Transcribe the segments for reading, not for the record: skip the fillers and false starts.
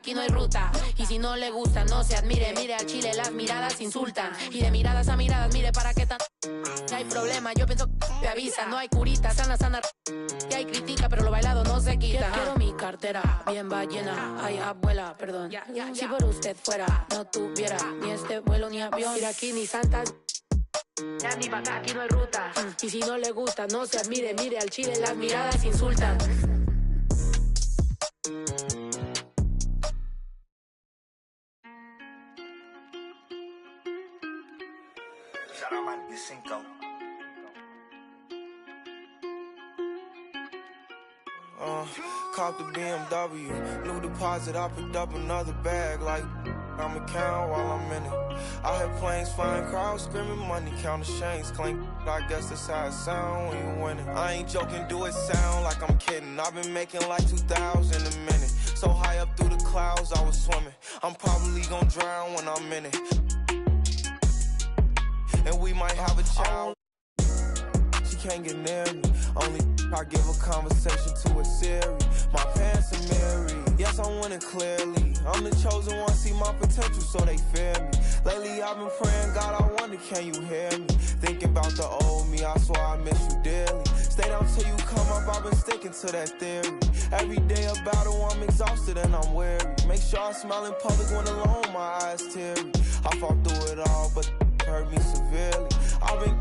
aquí no hay ruta. Y si no le gusta, no se admire. Mire al chile, las miradas insultan. Y de miradas a miradas, mire para qué tan... No hay problema, yo pienso que te avisa. No hay curita, sana, sana. Y hay crítica, pero lo bailado no se quita. Quiero mi cartera bien ballena. Ay, abuela, perdón. Si por usted fuera, no tuviera ni este vuelo ni avión. Mira aquí ni santas. Ya ni para aquí no hay ruta. Y si no le gusta, no se admire. Mire al chile, las miradas insultan. Caught the BMW, new deposit, I picked up another bag like I'ma count while I'm in it. I hear planes flying, crowds screaming, money counting chains clink. I guess that's how it sound when you winning. I ain't joking, do it sound like I'm kidding. I've been making like 2,000 a minute. So high up through the clouds, I was swimming. I'm probably gonna drown when I'm in it. And we might have a child. She can't get near me. Only I give a conversation to a Siri. My pants are married. Yes, I'm winning clearly. I'm the chosen one, see my potential, so they fear me. Lately, I've been praying, God, I wonder, can you hear me? Thinking about the old me, I swear I miss you dearly. Stay down till you come up, I've been sticking to that theory. Every day a battle, I'm exhausted and I'm weary. Make sure I smile in public when alone, my eyes teary. I fought through it all, but it hurt me severely. I've been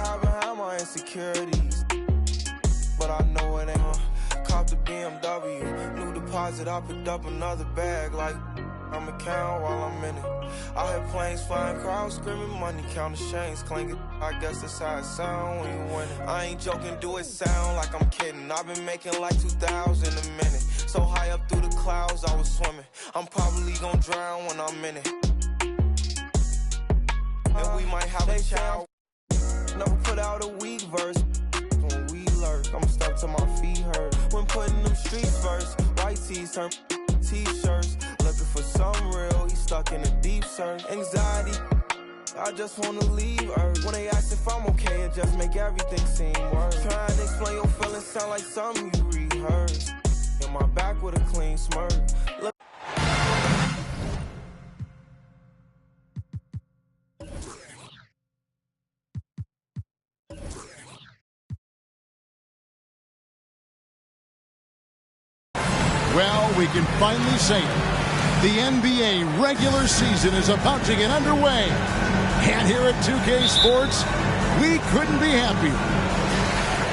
having had my insecurities, but I know it ain't. Caught the BMW, new deposit, I picked up another bag like I'ma count while I'm in it. I hear planes flying, crowds screaming, money counting chains clinking. I guess that's how it sound when you winning. I ain't joking, do it sound like I'm kidding. I've been making like 2,000 a minute. So high up through the clouds, I was swimming. I'm probably gonna drown when I'm in it. And we might have a child. Never put out a weak verse. When we lurk, I'm stuck till my feet hurt. When putting them streets first, white tees turn t-shirts. Looking for some real, he stuck in a deep search. Anxiety, I just wanna leave Earth. When they ask if I'm okay, it just make everything seem worse. Trying to explain your feelings sound like something you rehearsed. In my back with a clean smirk. Look. Well, we can finally say it. The NBA regular season is about to get underway. And here at 2K Sports, we couldn't be happier.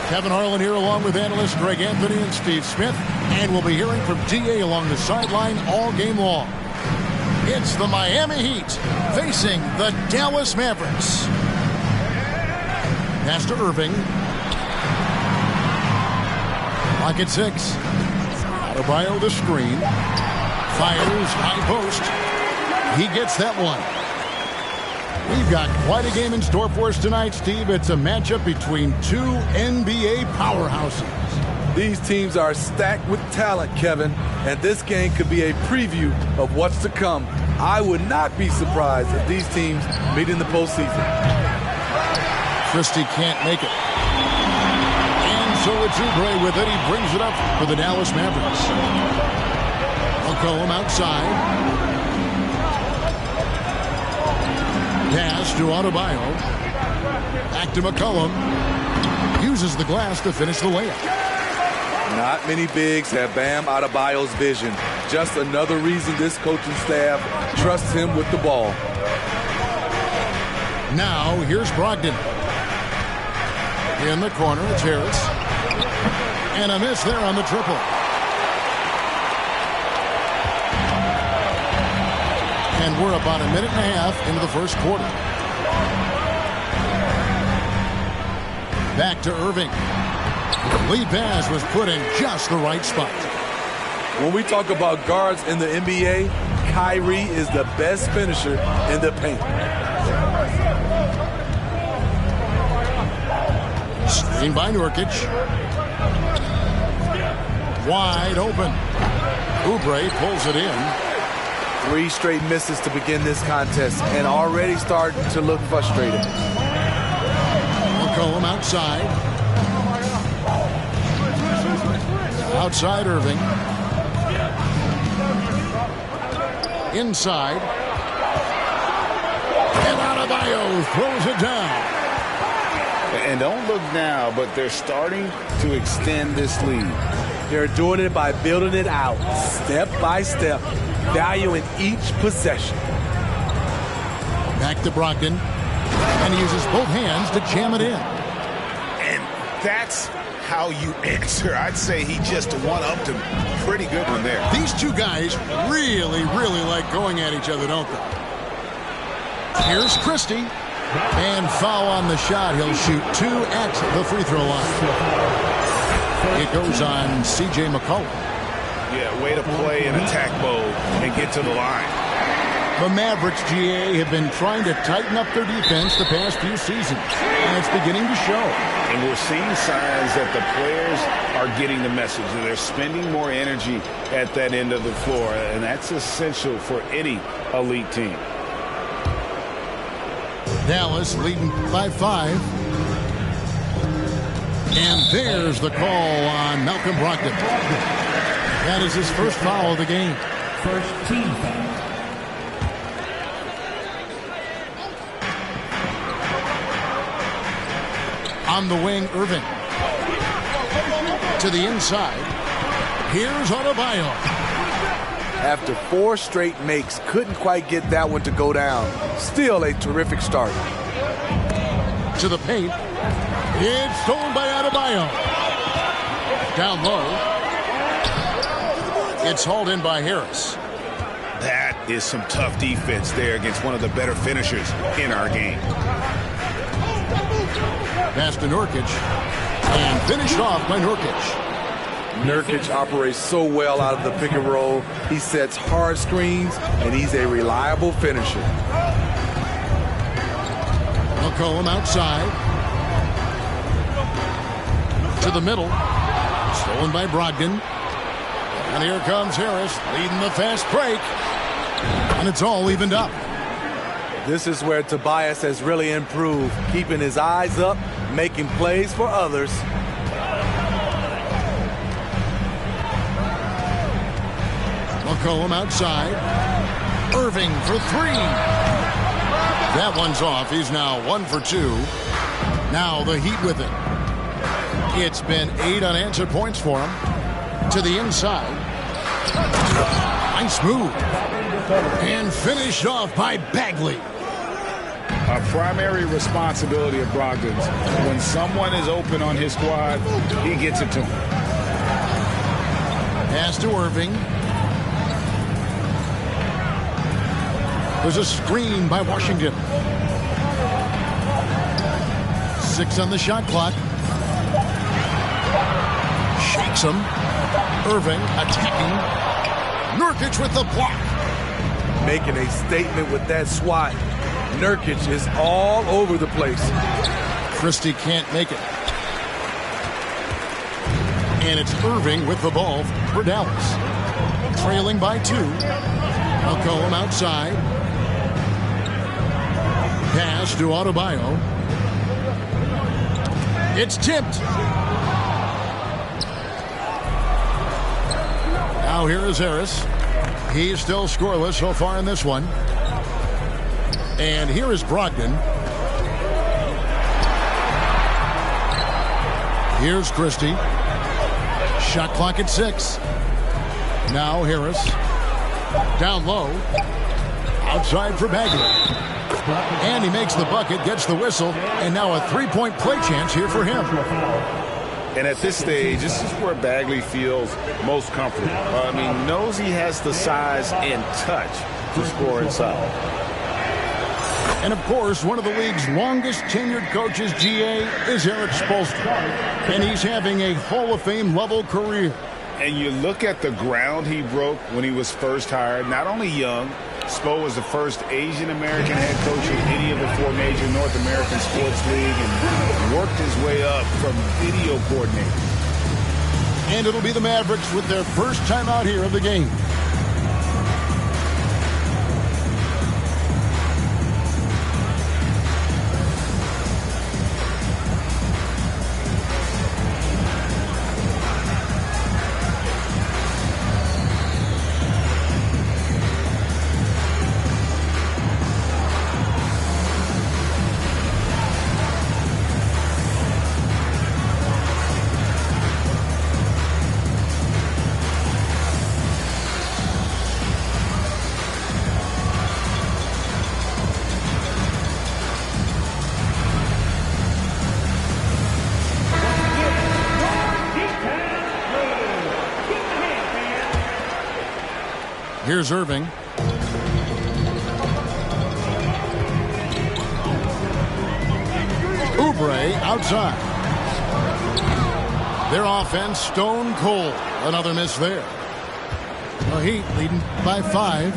Kevin Harlan here along with analysts Greg Anthony and Steve Smith. And we'll be hearing from DA along the sideline all game long. It's the Miami Heat facing the Dallas Mavericks. Pass to Irving. Clock at 6. Adebayo the screen. Fires high post. He gets that one. We've got quite a game in store for us tonight, Steve. It's a matchup between two NBA powerhouses. These teams are stacked with talent, Kevin, and this game could be a preview of what's to come. I would not be surprised if these teams meet in the postseason. Christie can't make it. So it's Oubre with it. He brings it up for the Dallas Mavericks. McCollum outside. Pass to Adebayo. Back to McCollum. Uses the glass to finish the layup. Not many bigs have Bam Adebayo's vision. Just another reason this coaching staff trusts him with the ball. Now here's Brogdon. In the corner, it's Harris. And a miss there on the triple. And we're about a minute and a half into the first quarter. Back to Irving. The lead pass was put in just the right spot. When we talk about guards in the NBA, Kyrie is the best finisher in the paint. Screen by Nurkic. Wide open. Oubre pulls it in. 3 straight misses to begin this contest and already starting to look frustrated. McCollum outside. Outside Irving. inside. And Adebayo throws it down. And don't look now, but they're starting to extend this lead. They're doing it by building it out, step by step, valuing each possession. Back to Brogdon. And he uses both hands to jam it in. And that's how you answer. I'd say he just one-upped him. Pretty good one there. These two guys really like going at each other, don't they? Here's Christie. And foul on the shot. He'll shoot 2 at the free throw line. It goes on C.J. McCollum. Yeah, way to play in attack mode and get to the line. The Mavericks, GA, have been trying to tighten up their defense the past few seasons, and it's beginning to show. And we're seeing signs that the players are getting the message, that they're spending more energy at that end of the floor, and that's essential for any elite team. Dallas leading by 5. And there's the call on Malcolm Brogdon. That is his first foul of the game. First team foul. On the wing, Irving. To the inside. Here's Adebayo. After 4 straight makes, couldn't quite get that one to go down. Still a terrific start. To the paint. It's stolen by Adebayo. Down low. It's hauled in by Harris. That is some tough defense there against one of the better finishers in our game. Pass to Nurkic. And finished off by Nurkic. Nurkic operates so well out of the pick and roll. He sets hard screens, and he's a reliable finisher. McCollum outside. To the middle. Stolen by Brogdon. And here comes Harris leading the fast break. And it's all evened up. This is where Tobias has really improved, keeping his eyes up, making plays for others. McCollum outside. Irving for 3. That one's off. He's now 1 for 2. Now the Heat with it. It's been 8 unanswered points for him. To the inside. Nice move. And finished off by Bagley. A primary responsibility of Brogdon's. When someone is open on his squad, he gets it to him. Pass to Irving. There's a screen by Washington. 6 on the shot clock. Shakes him. Irving attacking. Nurkic with the block. Making a statement with that swat. Nurkic is all over the place. Christie can't make it. And it's Irving with the ball for Dallas. Trailing by 2. McCollum outside. Pass to Adebayo. It's tipped. Now here is Harris. He's still scoreless so far in this one. And here is Brogdon. Here's Christie. Shot clock at 6. Now Harris. Down low. Outside for Bagley. And he makes the bucket, gets the whistle, and now a 3-point play chance here for him. And at this stage, this is where Bagley feels most comfortable. Knows he has the size and touch to score inside. And of course, one of the league's longest tenured coaches, GA, is Eric Spoelstra. And he's having a Hall of Fame level career. And you look at the ground he broke when he was first hired, not only young, Spo was the first Asian-American head coach in any of the 4 major North American sports leagues and worked his way up from video coordinator. And it'll be the Mavericks with their first time out here of the game. Here's Irving. Oubre outside. Their offense stone cold. Another miss there. The Heat leading by 5.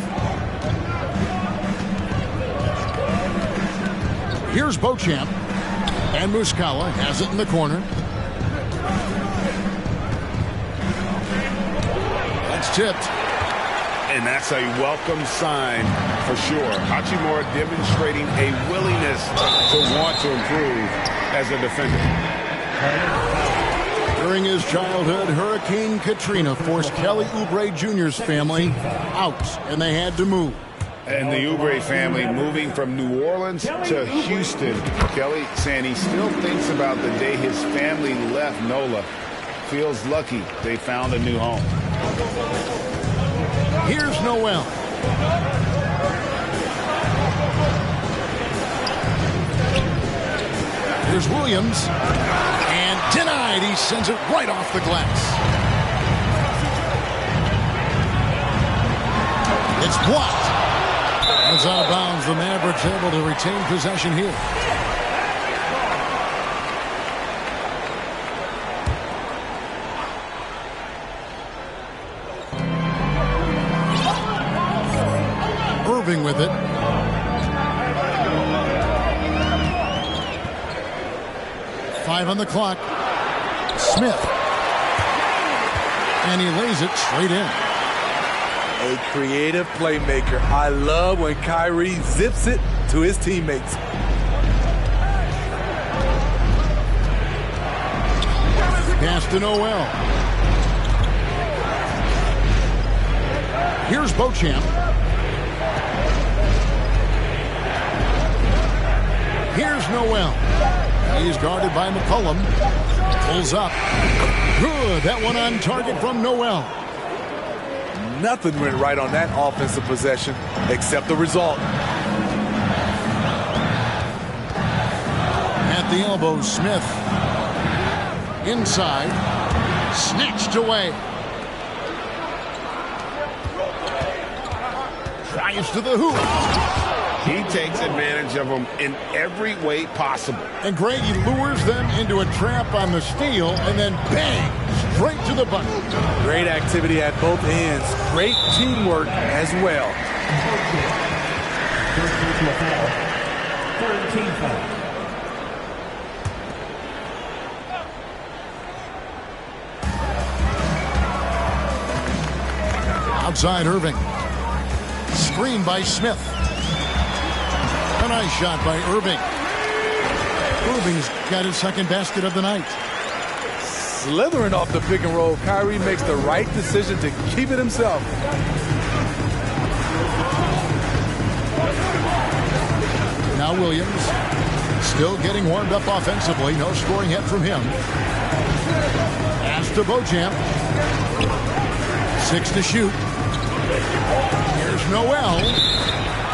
Here's Beauchamp. And Muscala has it in the corner. That's tipped. And that's a welcome sign for sure. Hachimura demonstrating a willingness to want to improve as a defender. During his childhood, Hurricane Katrina forced Kelly Oubre Jr.'s family out, and they had to move. And the Oubre family moving from New Orleans to Houston. Kelly saying he still thinks about the day his family left NOLA. Feels lucky they found a new home. Here's Noel. Here's Williams. And denied. He sends it right off the glass. It's blocked. It's out of bounds. The Mavericks able to retain possession here. Irving with it. Five on the clock. Smith. And he lays it straight in. A creative playmaker. I love when Kyrie zips it to his teammates. Pass to Noel. Here's Beauchamp. Here's Noel. He's guarded by McCollum. Pulls up. Good. That one on target from Noel. Nothing went right on that offensive possession except the result. At the elbow, Smith. Inside. Snatched away. Drives to the hoop. He takes advantage of them in every way possible. And Greg, he lures them into a trap on the steal, and then bang, straight to the bucket. Great activity at both ends. Great teamwork as well. 13 foul. Outside Irving. Screen by Smith. A nice shot by Irving. Irving's got his second basket of the night. Slithering off the pick and roll, Kyrie makes the right decision to keep it himself. Now Williams still getting warmed up offensively. No scoring yet from him. Pass to Beauchamp. 6 to shoot. Here's Noel.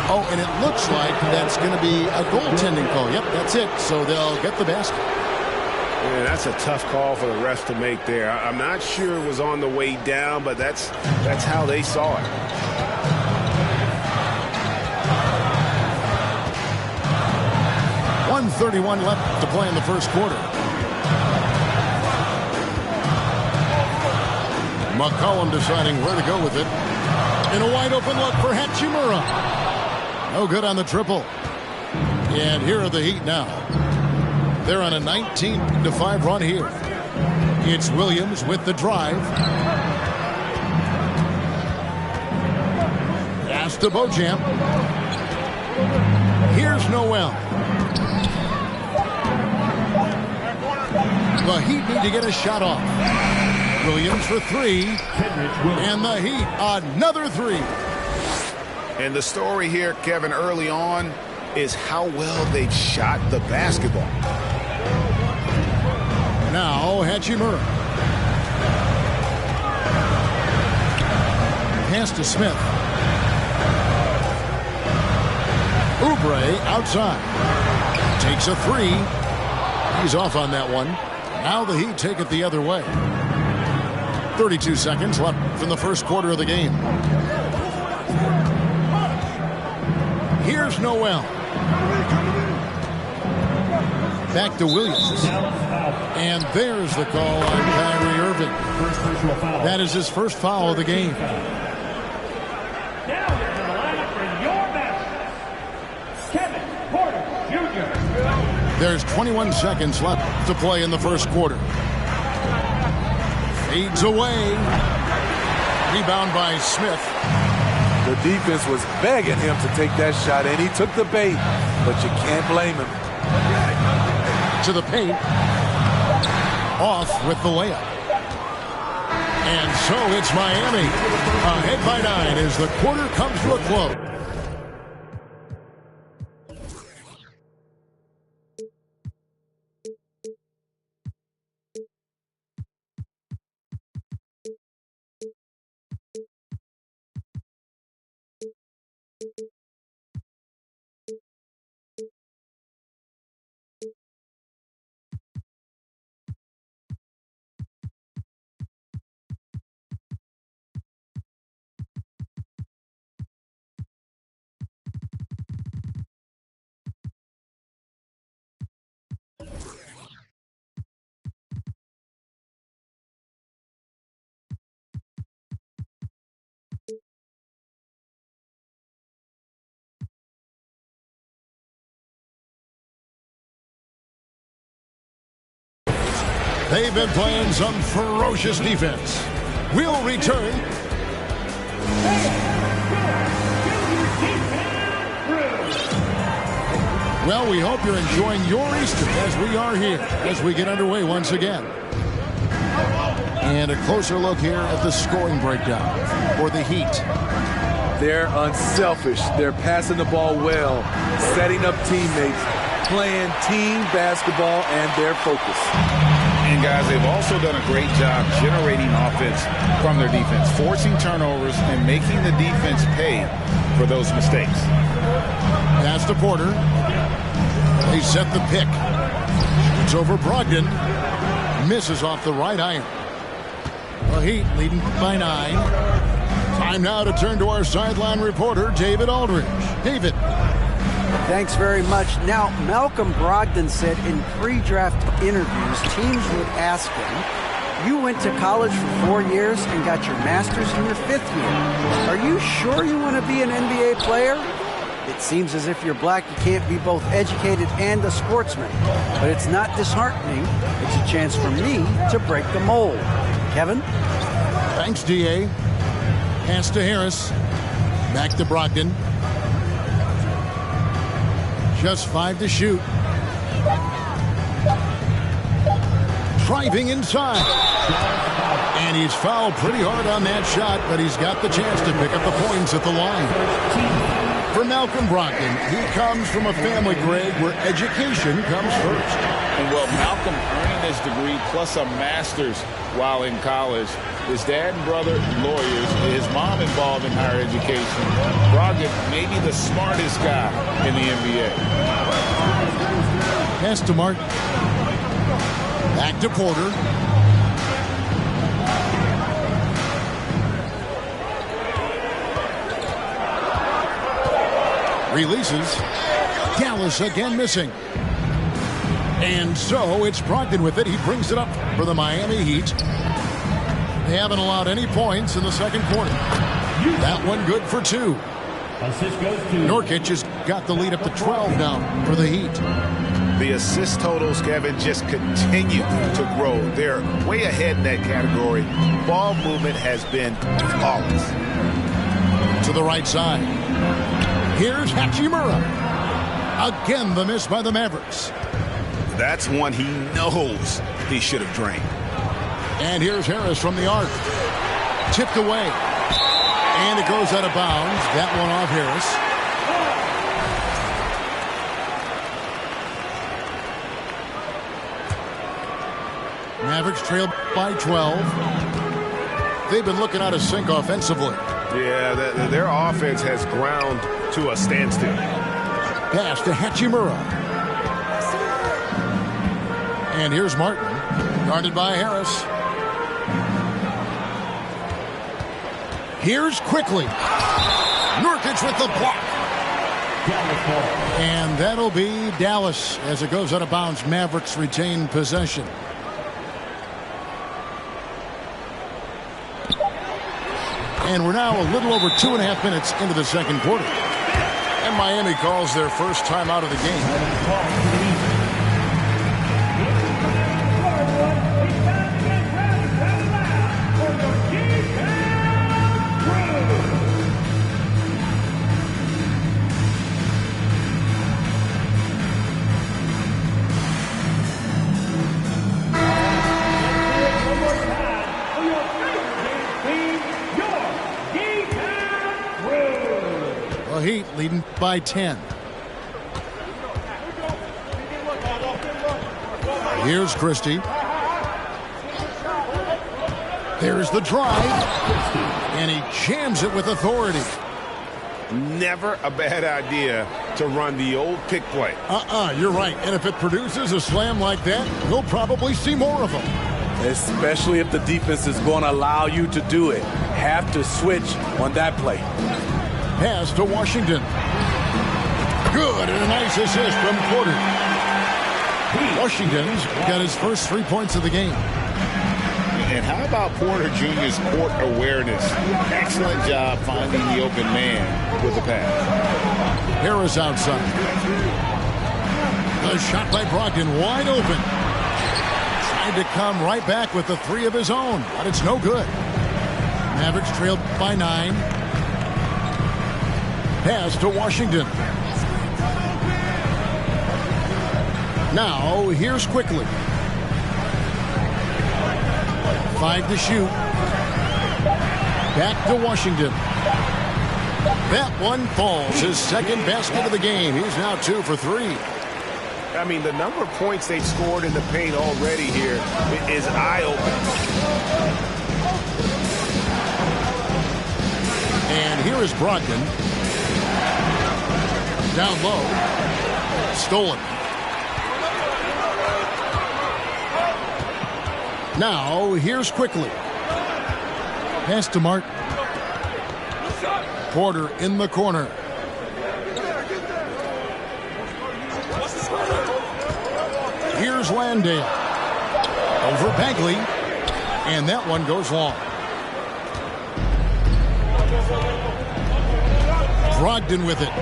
Oh, and it looks like that's going to be a goaltending call. Yep, that's it. So they'll get the basket. Yeah, that's a tough call for the refs to make there. I'm not sure it was on the way down, but that's how they saw it. .131 left to play in the first quarter. McCollum deciding where to go with it. In a wide open look for Hachimura. No good on the triple. And here are the Heat now. They're on a 19-5 run here. It's Williams with the drive. Pass to Beauchamp. Here's Noel. The Heat need to get a shot off. Williams for 3. And the Heat, another 3. And the story here, Kevin, early on is how well they've shot the basketball. Now Hachimura. Pass to Smith. Oubre outside. Takes a 3. He's off on that one. Now the Heat take it the other way. 32 seconds left from the first quarter of the game. Noel. Back to Williams. And there's the call on Kyrie Irving. That is his first foul of the game. There's 21 seconds left to play in the first quarter. Fades away. Rebound by Smith. The defense was begging him to take that shot, and he took the bait, but you can't blame him. To the paint. Off with the layup. And so it's Miami. Ahead by 9 as the quarter comes to a close. They've been playing some ferocious defense. We'll return. Well, we hope you're enjoying your Easter as we are here as we get underway once again. And a closer look here at the scoring breakdown for the Heat. They're unselfish. They're passing the ball well, setting up teammates, playing team basketball, and they're focused. And, guys, they've also done a great job generating offense from their defense, forcing turnovers and making the defense pay for those mistakes. Pass to Porter. They set the pick. It's over Brogdon. Misses off the right iron. The Heat leading by 9. Time now to turn to our sideline reporter, David Aldridge. David. Thanks very much. Now, Malcolm Brogdon said in pre-draft interviews, teams would ask him, you went to college for 4 years and got your master's in your 5th year. Are you sure you want to be an NBA player? It seems as if you're black, you can't be both educated and a sportsman. But it's not disheartening. It's a chance for me to break the mold. Kevin? Thanks, D.A. Pass to Harris. Back to Brogdon. Just 5 to shoot. Driving inside. And he's fouled pretty hard on that shot, but he's got the chance to pick up the points at the line. For Malcolm Brogdon, he comes from a family, Greg, where education comes first. And, well, Malcolm earning his degree plus a master's while in college. His dad and brother, lawyers. His mom involved in higher education. Brogdon may be the smartest guy in the NBA. Pass to Martin. Back to Porter. Releases. Dallas again missing. And so it's Brogdon with it. He brings it up for the Miami Heat. They haven't allowed any points in the second quarter. That one good for 2. Nurkic has got the lead up to 12 now for the Heat. The assist totals, Kevin, just continue to grow. They're way ahead in that category. Ball movement has been flawless. To the right side. Here's Hachimura. Again, the miss by the Mavericks. That's one he knows he should have drained. And here's Harris from the arc. Tipped away. And it goes out of bounds. That one off Harris. Mavericks trail by 12. They've been looking out of sync offensively. Yeah, their offense has ground to a standstill. Pass to Hachimura. And here's Martin. Guarded by Harris. Here's quickly. Nurkic with the block. And that'll be Dallas as it goes out of bounds. Mavericks retain possession. And we're now a little over 2.5 minutes into the second quarter. And Miami calls their first time out of the game. Heat leading by 10. Here's Christie. There's the drive. And he jams it with authority. Never a bad idea to run the old pick play. You're right. And if it produces a slam like that, we'll probably see more of them. Especially if the defense is going to allow you to do it. Have to switch on that play. Pass to Washington. Good, and a nice assist from Porter. Washington's got his first 3 points of the game. And how about Porter Jr.'s court awareness? Excellent job finding the open man with the pass. Harris outside. The shot by Brogdon wide open. Tried to come right back with the 3 of his own, but it's no good. Mavericks trailed by 9. Pass to Washington. Now, here's Quickly. 5 to shoot. Back to Washington. That one falls. His second basket of the game. He's now 2 for 3. I mean, the number of points they've scored in the paint already here is eye-opening. And here is Brogdon. Down low. Stolen. Now, here's Quickly. Pass to Martin. Porter in the corner. Here's Landale. Over Bagley. And that one goes long. Brogdon with it.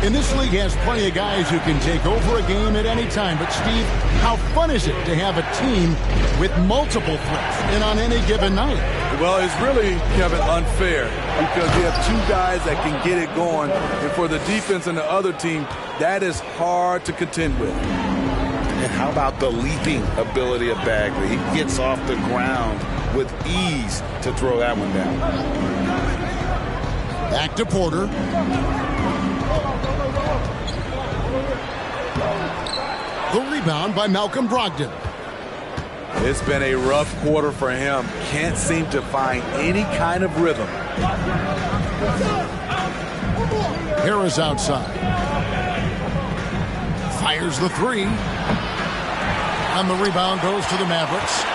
And this league has plenty of guys who can take over a game at any time. But, Steve, how fun is it to have a team with multiple threats and on any given night? Well, it's really, Kevin, unfair because you have 2 guys that can get it going. And for the defense and the other team, that is hard to contend with. And how about the leaping ability of Bagley? He gets off the ground with ease to throw that one down. Back to Porter. The rebound by Malcolm Brogdon. It's been a rough quarter for him. Can't seem to find any kind of rhythm. Harris outside. Fires the 3. And the rebound goes to the Mavericks.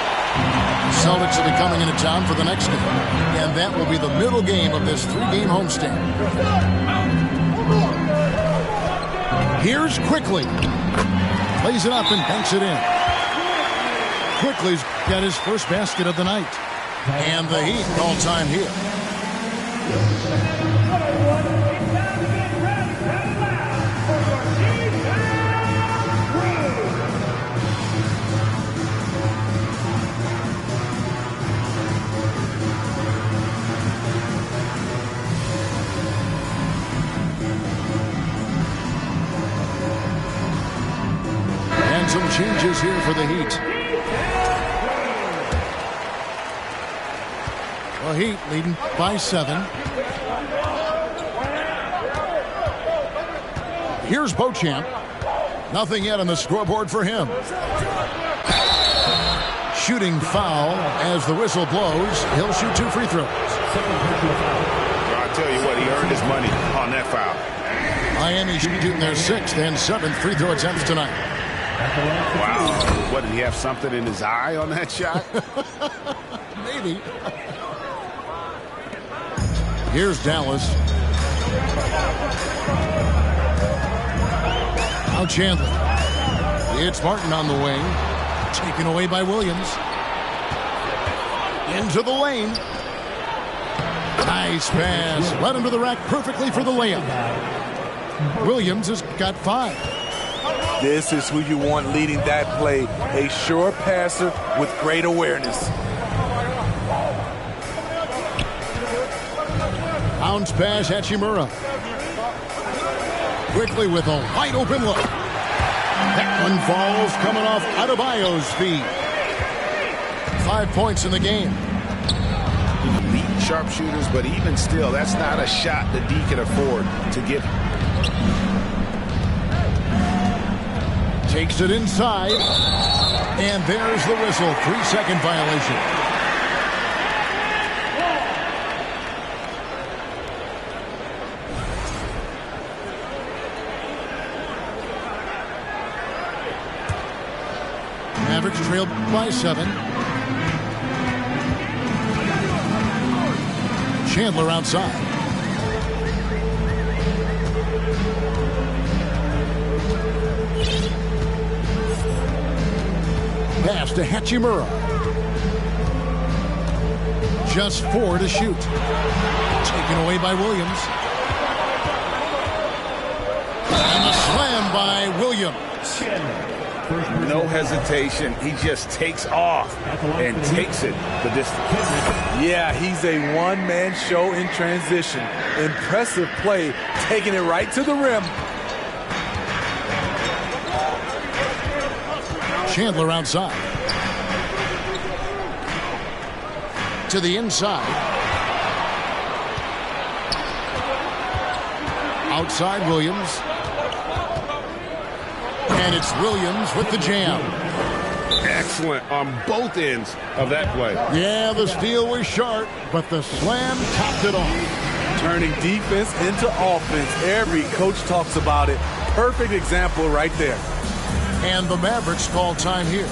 Celtics will be coming into town for the next game. And that will be the middle game of this 3-game homestand. Here's Quickly. Plays it up and banks it in. Quickly's got his first basket of the night. And the Heat all time here. And some changes here for the Heat. The Heat leading by 7. Here's Beauchamp. Nothing yet on the scoreboard for him. Shooting foul as the whistle blows. He'll shoot 2 free throws. I'll tell you what, he earned his money on that foul. Miami shooting their 6th and 7th free throw attempts tonight. Wow. What, did he have something in his eye on that shot? Maybe. Here's Dallas. Now Chandler. It's Martin on the wing. Taken away by Williams. Into the lane. Nice pass. Led him to the rack perfectly for the layup. Williams has got 5. This is who you want leading that play. A sure passer with great awareness. Bounce pass, Hachimura. Quickly with a wide open look. That one falls coming off Adebayo's feet. 5 points in the game. Elite sharpshooters, but even still, that's not a shot that D can afford to give. Takes it inside. And there's the whistle. 3-second violation. Mavericks trailed by 7. Chandler outside. Pass to Hachimura. Just 4 to shoot. Taken away by Williams. And the slam by Williams. No hesitation. He just takes off and takes it the distance. Yeah, he's a one-man show in transition. Impressive play, taking it right to the rim. Chandler outside. To the inside. Outside Williams. And it's Williams with the jam. Excellent on both ends of that play. Yeah, the steal was sharp, but the slam topped it off. Turning defense into offense. Every coach talks about it. Perfect example right there. And the Mavericks call time here.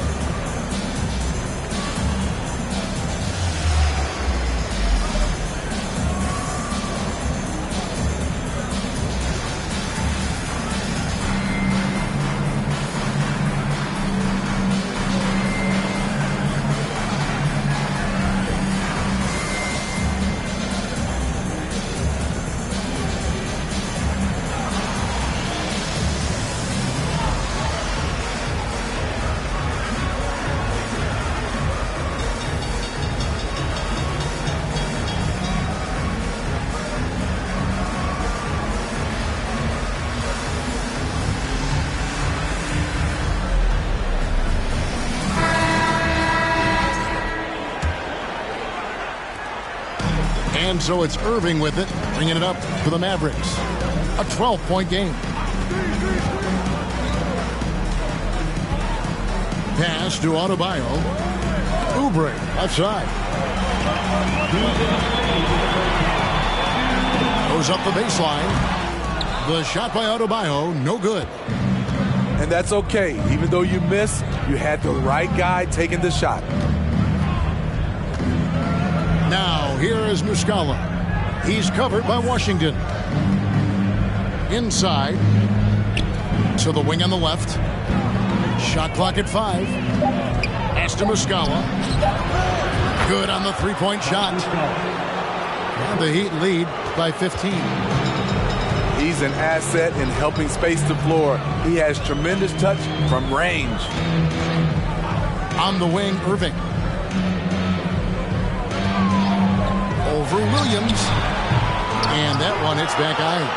And so it's Irving with it, bringing it up for the Mavericks. A 12-point game. Pass to Adebayo. Oubre outside. Goes up the baseline. The shot by Adebayo, no good. And that's okay. Even though you miss, you had the right guy taking the shot. Now, here is Muscala. He's covered by Washington. Inside. To the wing on the left. Shot clock at 5. Pass to Muscala. Good on the three-point shot. And the Heat lead by 15. He's an asset in helping space the floor. He has tremendous touch from range. On the wing, Irving. Over Williams. And that one hits back iron.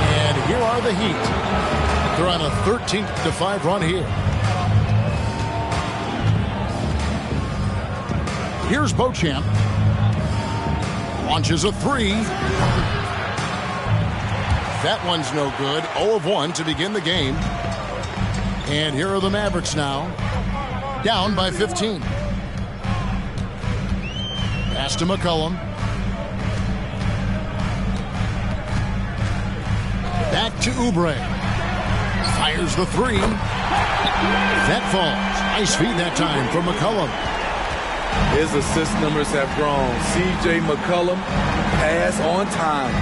And here are the Heat. They're on a 13-5 run here. Here's Beauchamp. Launches a 3. That one's no good. 0 of 1 to begin the game. And here are the Mavericks now. Down by 15. Pass to McCollum. Back to Oubre. Fires the 3. That falls. Nice feed that time from McCollum. His assist numbers have grown. C.J. McCollum, pass on time.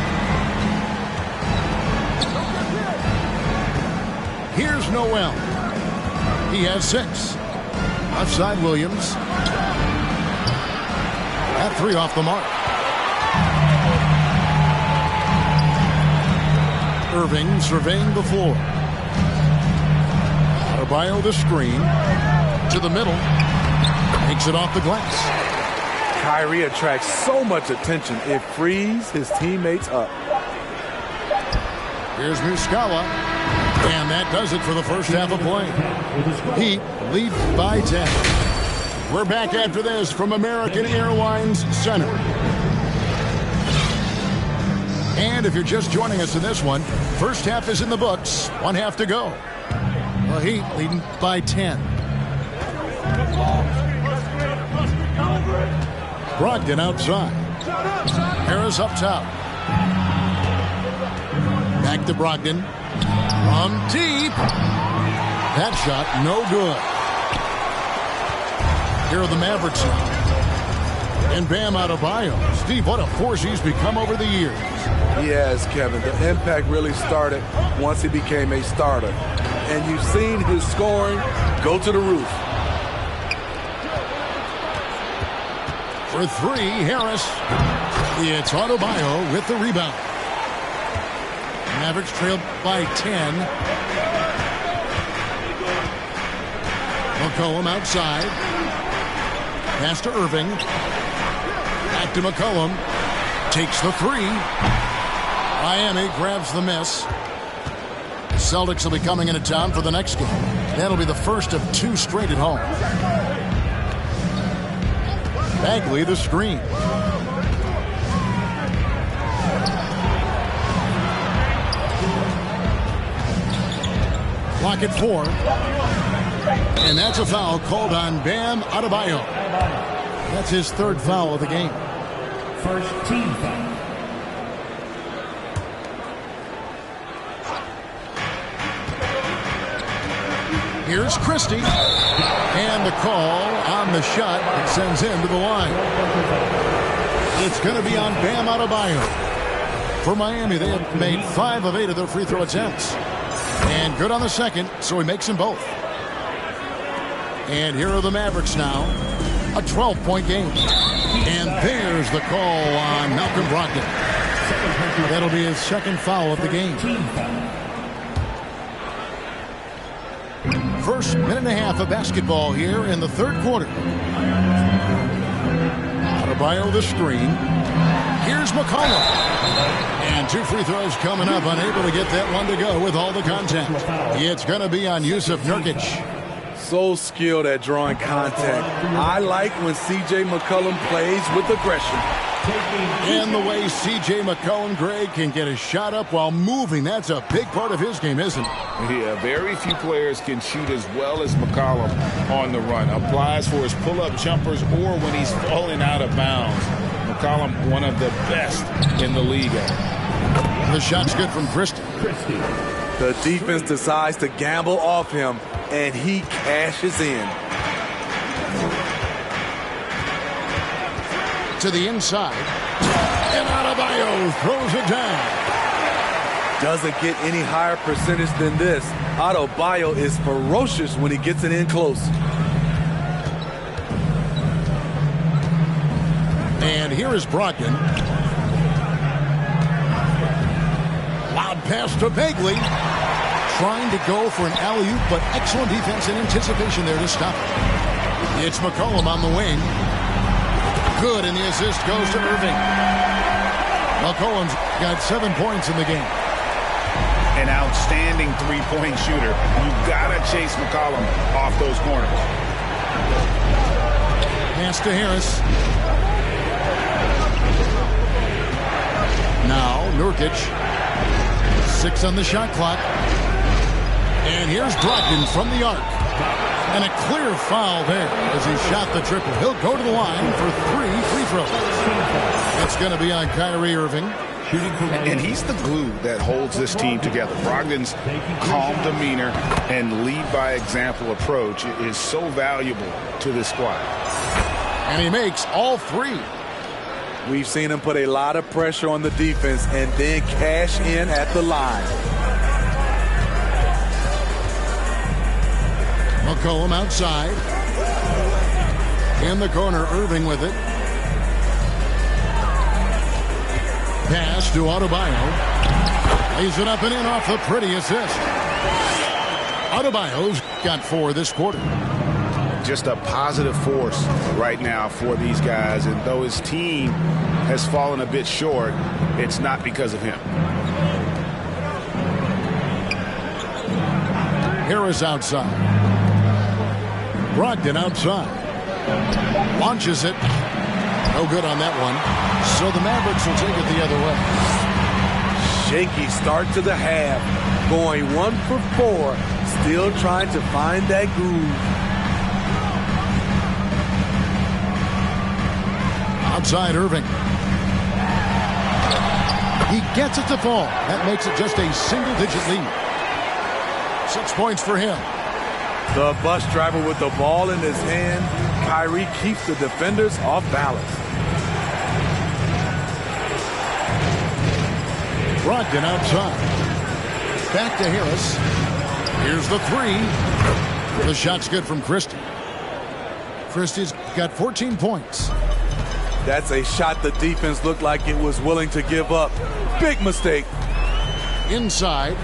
Here's Noel. He has 6. Outside Williams. At 3 off the mark. Irving surveying the floor. Adebayo the screen. To the middle. Takes it off the glass. Kyrie attracts so much attention, it frees his teammates up. Here's Muscala. And that does it for the first half of play. Heat lead by 10. We're back after this from American Airlines Center. And if you're just joining us in this one, first half is in the books. 1 half to go. The Heat leading by 10. Brogdon outside. Harris up top. Back to Brogdon. From deep. That shot no good. Here are the Mavericks now. And Bam Adebayo. Steve, what a force he's become over the years. He has, Kevin. The impact really started once he became a starter. And you've seen his scoring go to the roof. For 3, Harris. It's Adebayo with the rebound. Mavericks trailed by 10. McCollum outside. Pass to Irving. Back to McCollum. Takes the 3. Miami grabs the miss. The Celtics will be coming into town for the next game. That'll be the first of 2 straight at home. Bagley the screen. Clock at 4. And that's a foul called on Bam Adebayo. That's his 3rd foul of the game. First team foul. Here's Christie. And the call on the shot that sends him to the line. It's going to be on Bam Adebayo. For Miami, they have made 5 of 8 of their free throw attempts. And good on the second, so he makes them both. And here are the Mavericks now. A 12-point game. And there's the call on Malcolm Brogdon. That'll be his 2nd foul of the game. First minute and a half of basketball here in the 3rd quarter. Adebayo the screen. Here's McCollum. And 2 free throws coming up, unable to get that one to go with all the contact. It's going to be on Yusuf Nurkic. So skilled at drawing contact. I like when C.J. McCollum plays with aggression. And the way C.J. McCollum, Greg, can get a shot up while moving, that's a big part of his game, isn't it? Yeah, very few players can shoot as well as McCollum on the run. Applies for his pull-up jumpers or when he's falling out of bounds. McCollum, one of the best in the league. The shot's good from Christie. The defense decides to gamble off him, and he cashes in. To the inside. And Adebayo throws it down. Doesn't get any higher percentage than this. Adebayo is ferocious when he gets it in close. And here is Brogdon. Loud pass to Bagley. Trying to go for an alley-oop, but excellent defense and anticipation there to stop it. It's McCollum on the wing. Good, and the assist goes to Irving. McCollum's got 7 points in the game. An outstanding 3-point shooter. You've got to chase McCollum off those corners. Pass to Harris. Now, Nurkic. 6 on the shot clock. And here's Brogdon from the arc. And a clear foul there as he shot the triple. He'll go to the line for 3 free throws. It's going to be on Kyrie Irving. And he's the glue that holds this team together. Brogdon's calm demeanor and lead-by-example approach is so valuable to this squad. And he makes all three. We've seen him put a lot of pressure on the defense and then cash in at the line. McCollum outside. In the corner, Irving with it. Pass to Adebayo. Lays it up and in off the pretty assist. Adebayo's got 4 this quarter. Just a positive force right now for these guys. And though his team has fallen a bit short, it's not because of him. Harris outside. Brogdon outside. Launches it. No good on that one. So the Mavericks will take it the other way. Shaky start to the half. Going 1 for 4. Still trying to find that groove. Outside Irving. He gets it to fall. That makes it just a single-digit lead. 6 points for him. The bus driver with the ball in his hand. Kyrie keeps the defenders off balance. Brogdon outside. Back to Harris. Here's the 3. The shot's good from Christie. Christie's got 14 points. That's a shot the defense looked like it was willing to give up. Big mistake. Inside.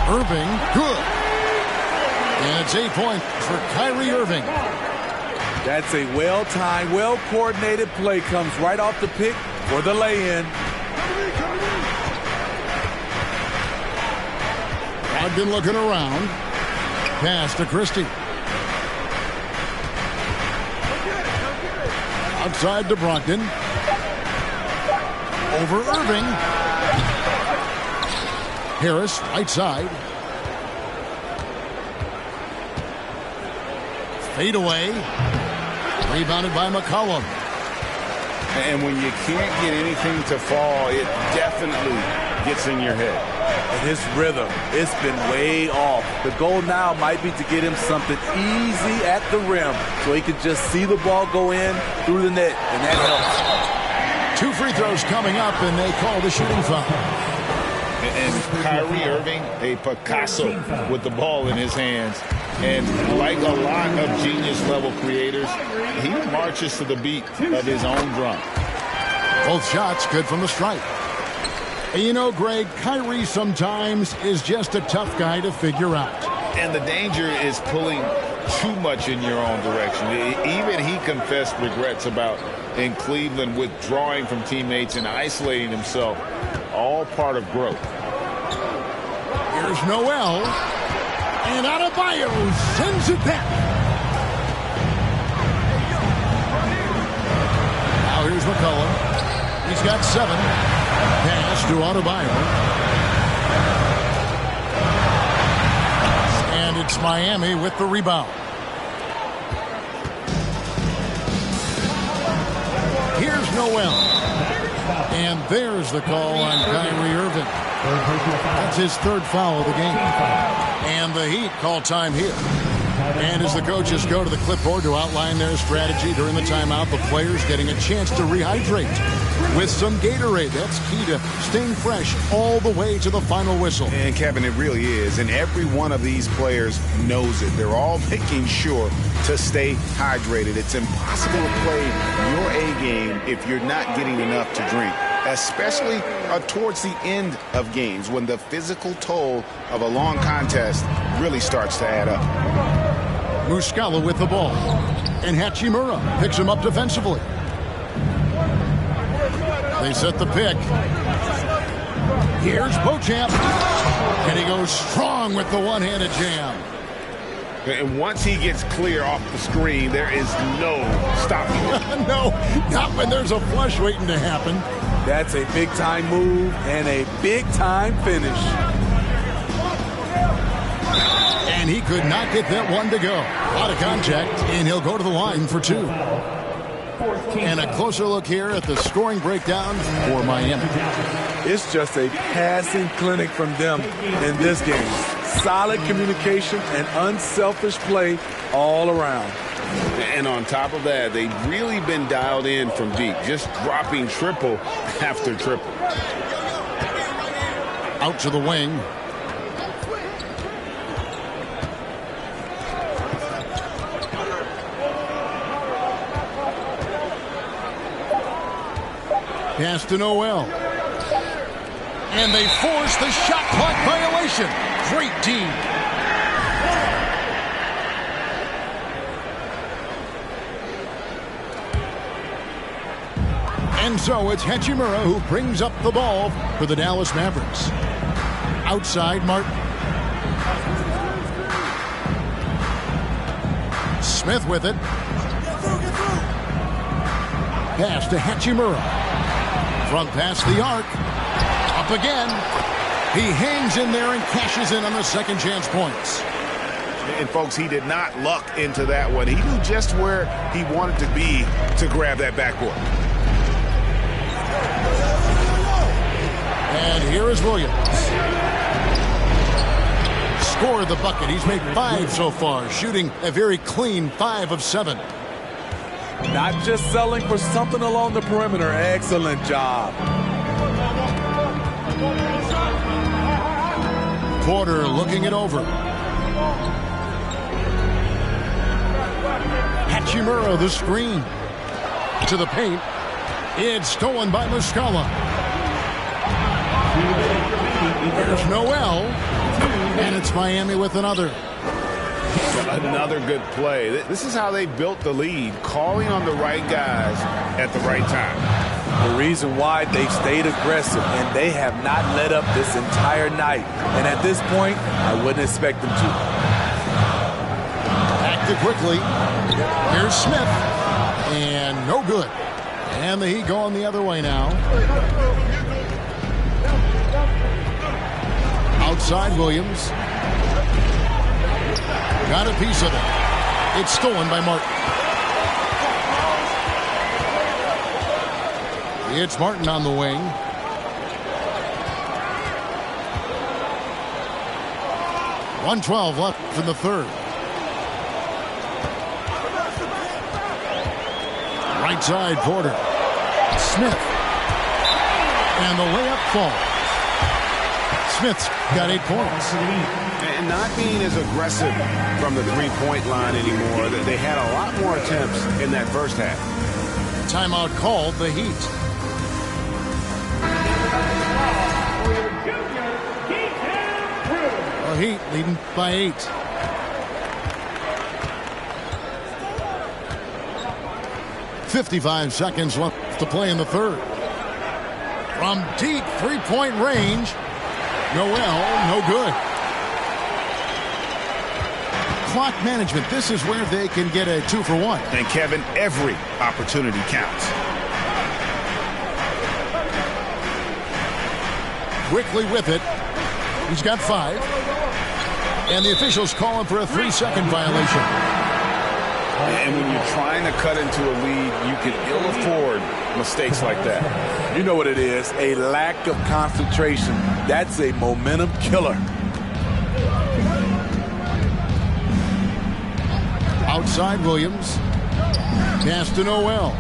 Irving, good. And it's 8 points for Kyrie Irving. That's a well-timed, well-coordinated play. Comes right off the pick for the lay-in. Brogdon looking around. Pass to Christie. Outside to Brogdon. Over Irving. Harris, right side. Fade away. Rebounded by McCollum. And when you can't get anything to fall, it definitely gets in your head. And his rhythm, it's been way off. The goal now might be to get him something easy at the rim so he can just see the ball go in through the net, and that helps. 2 free throws coming up, and they call the shooting foul. And Kyrie Irving, a Picasso with the ball in his hands. And like a lot of genius-level creators, he marches to the beat of his own drum. Both shots good from the stripe. And you know, Greg, Kyrie sometimes is just a tough guy to figure out. And the danger is pulling too much in your own direction. Even he confessed regrets about in Cleveland withdrawing from teammates and isolating himself. All part of growth. Here's Noel. And Adebayo sends it back. Now here's McCollum. He's got 7. Pass to Adebayo. And it's Miami with the rebound. Here's Noel. And there's the call on Kyrie Irving. That's his 3rd foul of the game. And the Heat call time here. And as the coaches go to the clipboard to outline their strategy during the timeout, the players getting a chance to rehydrate with some Gatorade. That's key to staying fresh all the way to the final whistle. And Kevin, it really is. And every one of these players knows it. They're all making sure to stay hydrated. It's impossible to play your A game if you're not getting enough to drink, especially towards the end of games when the physical toll of a long contest really starts to add up. Muscala with the ball. And Hachimura picks him up defensively. They set the pick. Here's Beauchamp. And he goes strong with the one-handed jam. And once he gets clear off the screen, there is no stopping him. No, not when there's a flush waiting to happen. That's a big-time move and a big-time finish. And he could not get that one to go. Out of contact, and he'll go to the line for 2. And a closer look here at the scoring breakdown for Miami. It's just a passing clinic from them in this game. Solid communication and unselfish play all around. And on top of that, they've really been dialed in from deep, just dropping triple after triple. Out to the wing. Pass to Noel. And they force the shot clock violation. Great team. And so it's Hachimura who brings up the ball for the Dallas Mavericks. Outside, Martin. Smith with it. Pass to Hachimura. Front past the arc. Up again. He hangs in there and cashes in on the second chance points. And, folks, he did not luck into that one. He knew just where he wanted to be to grab that backboard. And here is Williams. Scored the bucket. He's made 5 so far, shooting a very clean 5 of 7. Not just selling for something along the perimeter. Excellent job. Porter looking it over. Hachimura the screen. To the paint. It's stolen by Muscala. There's Noel. And it's Miami with another. Another good play. This is how they built the lead, calling on the right guys at the right time. The reason why they've stayed aggressive, and they have not let up this entire night. And at this point, I wouldn't expect them to. Active quickly. Here's Smith. And no good. And the Heat going the other way now. Outside Williams. Got a piece of it. It's stolen by Martin. It's Martin on the wing. .112 left in the third. Right side, Porter. Smith. And the layup falls. Smith's got 8 points. And not being as aggressive from the three-point line anymore. They had a lot more attempts in that first half. Timeout called, the Heat. The Heat leading by 8. .55 seconds left to play in the third. From deep three-point range, Noel, no good. Clock management, this is where they can get a 2-for-1. And Kevin, every opportunity counts. Quickly with it. He's got 5. And the officials call him for a 3-second violation. And when you're trying to cut into a lead, you can ill afford mistakes like that. You know what it is, a lack of concentration. That's a momentum killer. Outside Williams. Pass to Noel.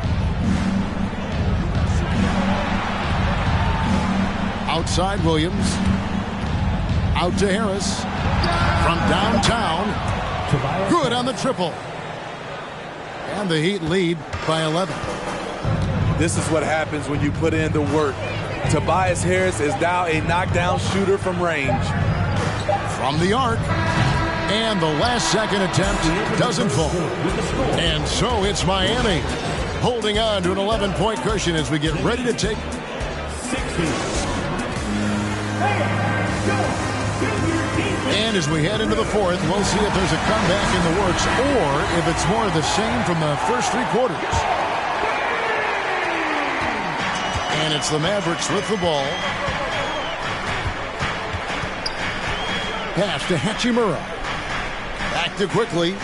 Outside Williams. Out to Harris. From downtown. Good on the triple. And the Heat lead by 11. This is what happens when you put in the work. Tobias Harris is now a knockdown shooter from range. From the arc. And the last second attempt doesn't fall. And so it's Miami holding on to an 11-point cushion as we get ready to take. And as we head into the fourth, we'll see if there's a comeback in the works or if it's more of the same from the first 3 quarters. And it's the Mavericks with the ball. Pass to Hachimura. Back to quickly.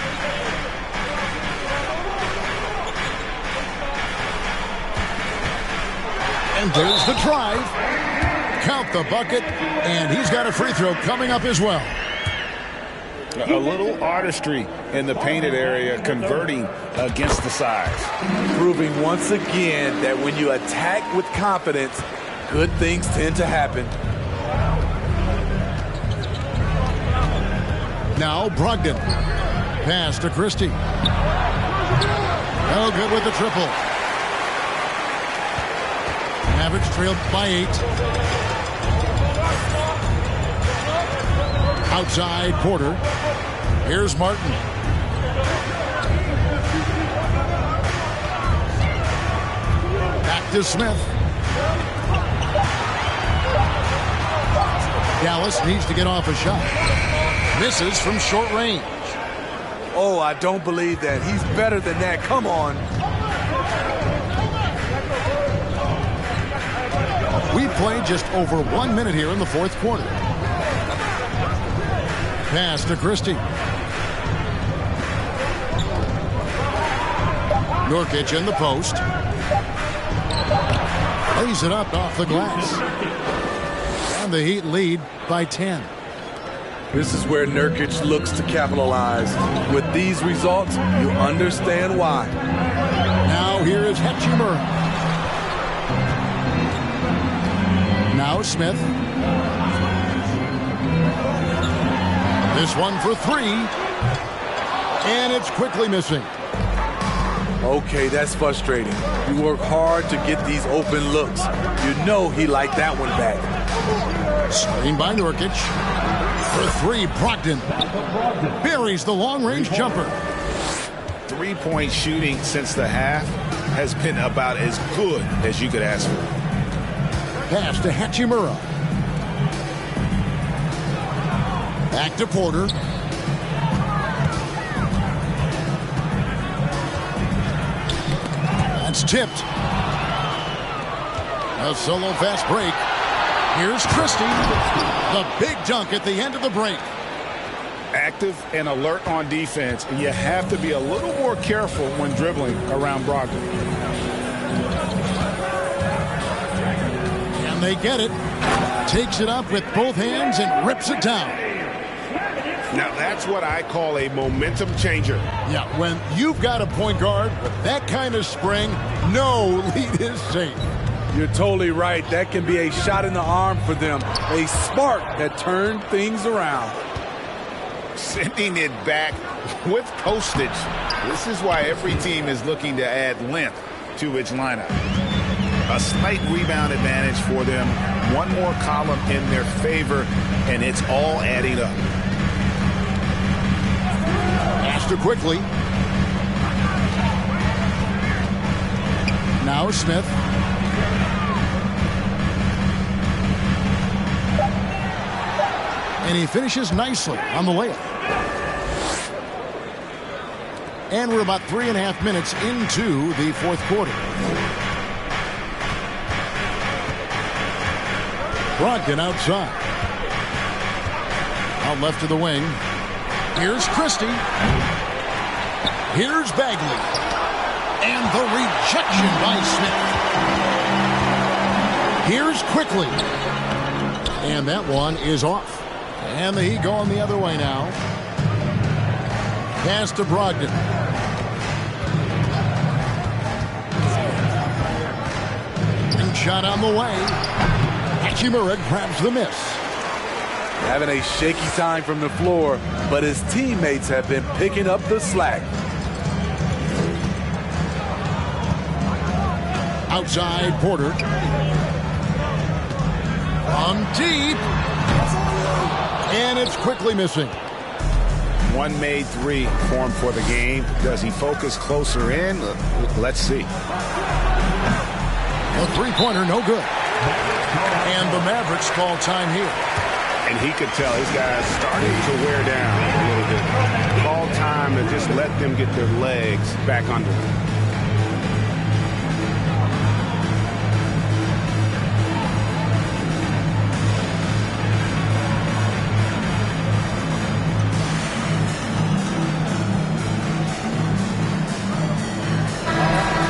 And there's the drive. Count the bucket. And he's got a free throw coming up as well. A little artistry in the painted area, converting against the size. Proving once again that when you attack with confidence, good things tend to happen. Now Brogdon. Pass to Christie. No good with the triple. Mavericks trailed by 8. Outside Porter. Here's Martin. Back to Smith. Dallas needs to get off a shot. Misses from short range. Oh, I don't believe that. He's better than that. Come on. We've played just over 1 minute here in the fourth quarter. Pass to Christie. Nurkic in the post. Lays it up off the glass. And the Heat lead by 10. This is where Nurkic looks to capitalize. With these results, you understand why. Now here is Hachimura. Now Smith. This one for 3. And it's quickly missing. Okay, that's frustrating. You work hard to get these open looks. You know he liked that one back. Screen by Nurkic. For 3, Brogdon. Buries the long-range jumper. 3-point shooting since the half has been about as good as you could ask for. Pass to Hachimura. Back to Porter. That's tipped. A solo fast break. Here's Christie. The big dunk at the end of the break. Active and alert on defense, and you have to be a little more careful when dribbling around Brogdon. And they get it. Takes it up with both hands and rips it down. Now that's what I call a momentum changer. Yeah, when you've got a point guard with that kind of spring, no lead is safe. You're totally right. That can be a shot in the arm for them. A spark that turned things around. Sending it back with postage. This is why every team is looking to add length to its lineup. A slight rebound advantage for them. One more column in their favor, and it's all adding up. Faster quickly. Now Smith. And he finishes nicely on the layup. And we're about 3.5 minutes into the fourth quarter. Brogdon outside. Out left to the wing. Here's Christie. Here's Bagley. And the rejection by Smith. Here's Quickly. And that one is off. And the Heat going the other way now. Pass to Brogdon. And shot on the way. Hachimura grabs the miss. Having a shaky time from the floor, but his teammates have been picking up the slack. Outside Porter. From deep. And it's quickly missing. One made 3 formed for the game. Does he focus closer in? Let's see. A three-pointer, no good. And the Mavericks call time here. And he could tell his guys starting to wear down a little bit. Call time to just let them get their legs back under them.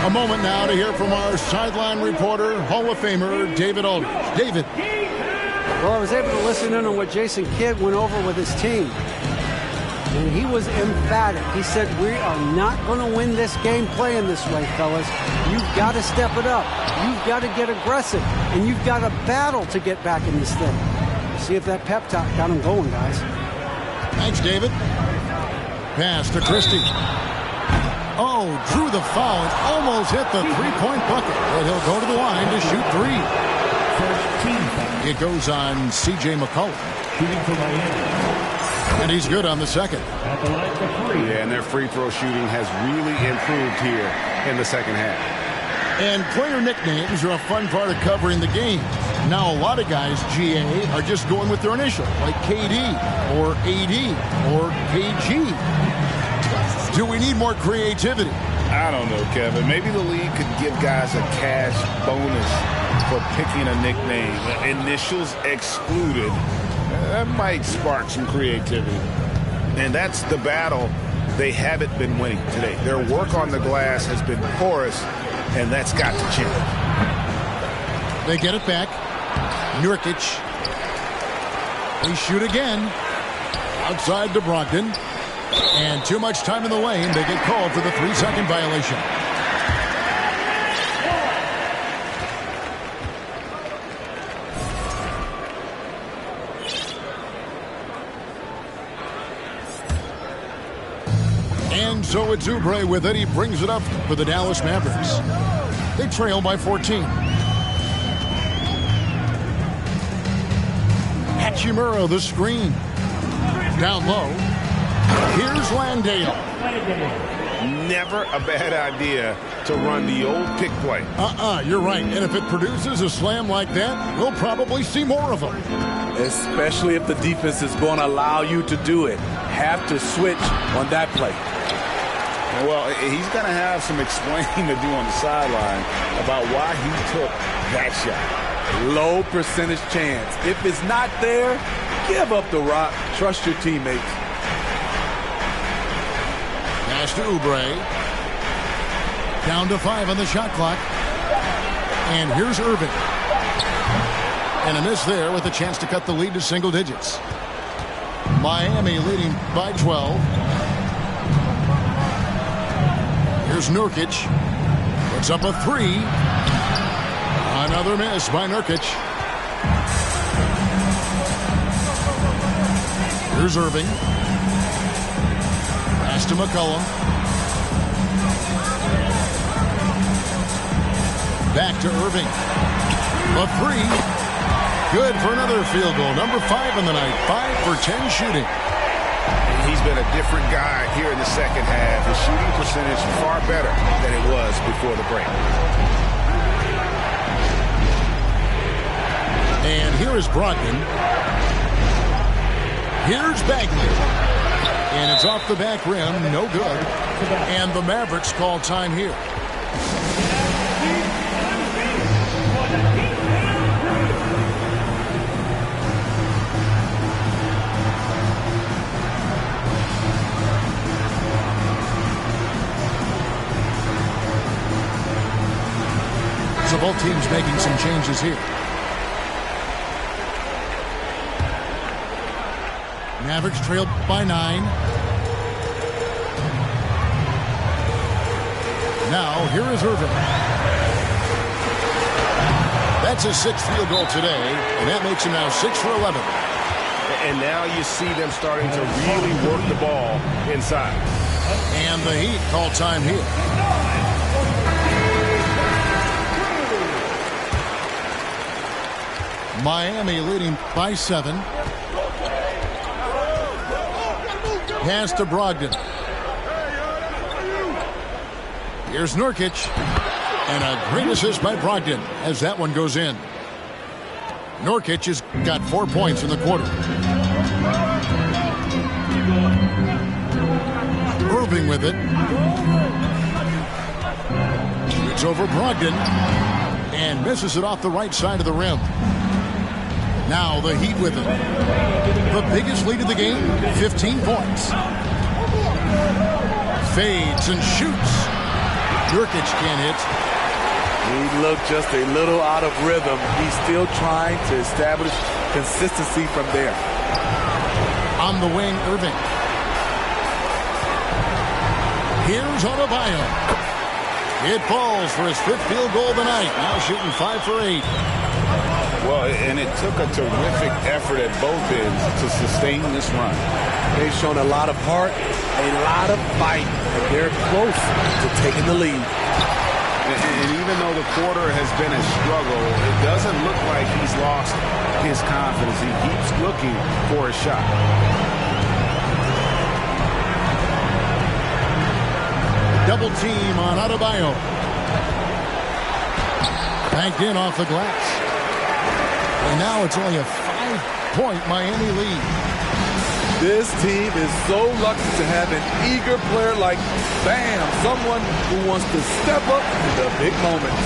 A moment now to hear from our sideline reporter, Hall of Famer David Aldridge. David. Well, I was able to listen in on what Jason Kidd went over with his team. And he was emphatic. He said, we are not going to win this game playing this way, fellas. You've got to step it up. You've got to get aggressive. And you've got to battle to get back in this thing. See if that pep talk got him going, guys. Thanks, David. Pass to Christie. Oh, drew the foul and almost hit the three-point bucket. But he'll go to the line to shoot three. It goes on C.J. McCollum. Shooting for Miami. And he's good on the second. At the line for free. Yeah, and their free throw shooting has really improved here in the second half. And player nicknames are a fun part of covering the game. Now, a lot of guys, GA, are just going with their initial, like KD or AD or KG. Do we need more creativity? I don't know, Kevin. Maybe the league could give guys a cash bonus for picking a nickname. Initials excluded. That might spark some creativity. And that's the battle they haven't been winning today. Their work on the glass has been porous, and that's got to change. They get it back. Nurkic. They shoot again. Outside to Brogdon. And too much time in the lane. They get called for the 3-second violation. And so it's Oubre with it. He brings it up for the Dallas Mavericks. They trail by 14. Hachimura, the screen. Down low. Here's Landale. Never a bad idea to run the old pick play. You're right. And if it produces a slam like that, we'll probably see more of them. Especially if the defense is going to allow you to do it. Have to switch on that play. Well, he's going to have some explaining to do on the sideline about why he took that shot. Low percentage chance. If it's not there, give up the rock. Trust your teammates. Pass to Oubre. Down to 5 on the shot clock. And here's Irving. And a miss there with a chance to cut the lead to single digits. Miami leading by 12. Here's Nurkic. Puts up a 3. Another miss by Nurkic. Here's Irving. Pass to McCollum. Back to Irving. A 3. Good for another field goal. Number 5 in the night. 5 for 10 shooting. He's been a different guy here in the second half. His shooting percentage far better than it was before the break. And here is Brogdon. Here's Bagley. And it's off the back rim. No good. And the Mavericks call time here. So both teams making some changes here. Mavericks trailed by 9. Now, here is Irving. That's his 6th field goal today, and that makes him now 6 for 11. And now you see them starting to really work the ball inside. And the Heat call time here. Miami leading by 7. Pass to Brogdon. Here's Nurkic. And a great assist by Brogdon as that one goes in. Nurkic has got 4 points in the quarter. Irving with it. Shoots over Brogdon. And misses it off the right side of the rim. Now the Heat with it. The biggest lead of the game, 15 points. Fades and shoots. Nurkic can't hit. He looked just a little out of rhythm. He's still trying to establish consistency from there. On the wing, Irving. Here's Adebayo. It falls for his 5th field goal of the night. Now shooting 5 for 8. Well, and it took a terrific effort at both ends to sustain this run. They've shown a lot of heart, a lot of fight, and they're close to taking the lead. And even though the quarter has been a struggle, it doesn't look like he's lost his confidence. He keeps looking for a shot. Double team on Adebayo. Banked in off the glass. And now it's only a 5-point Miami lead. This team is so lucky to have an eager player like Bam, someone who wants to step up in the big moments.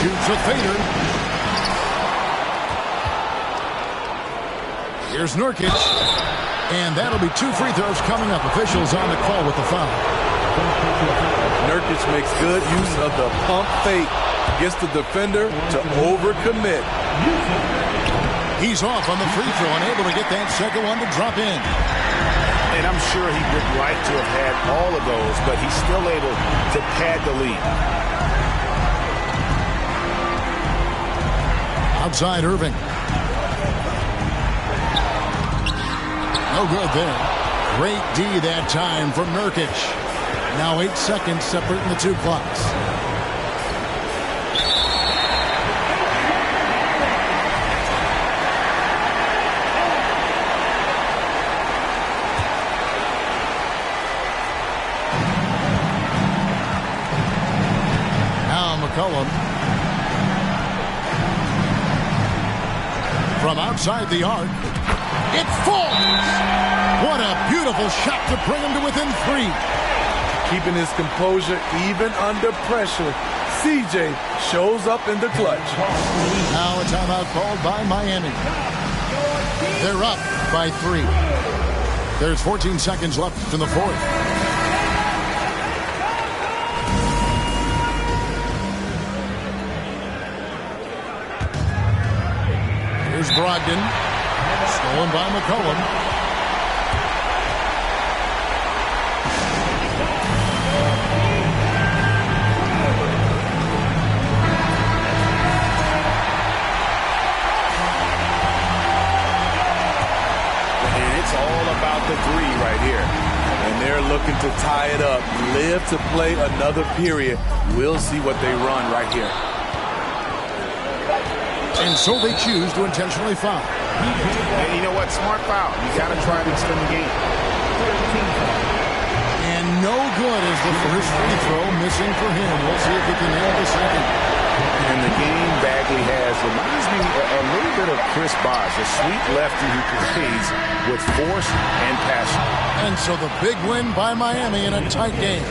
Shoots a fader. Here's Nurkic. And that'll be 2 free throws coming up. Officials on the call with the foul. Nurkic makes good use of the pump fake. Gets the defender to overcommit. He's off on the free throw, unable to get that second one to drop in. And I'm sure he would like to have had all of those, but he's still able to pad the lead. Outside Irving. No good there. Great D that time from Nurkic. Now 8 seconds separating the 2 clocks. Now McCollum. From outside the arc. It falls! What a beautiful shot to bring him to within 3. Keeping his composure even under pressure. CJ shows up in the clutch. Now a timeout called by Miami. They're up by 3. There's 14 seconds left in the 4th. Here's Brogdon. Stolen by McCollum. And it's all about the 3 right here. And they're looking to tie it up. Live to play another period. We'll see what they run right here. And so they choose to intentionally foul. And you know what? Smart foul. You got to try to extend the game. And no good is the first free throw missing for him. We'll see if he can nail the second. And the game Bagley has reminds me a little bit of Chris Bosh, a sweet lefty who plays with force and passion. And so the big win by Miami in a tight game.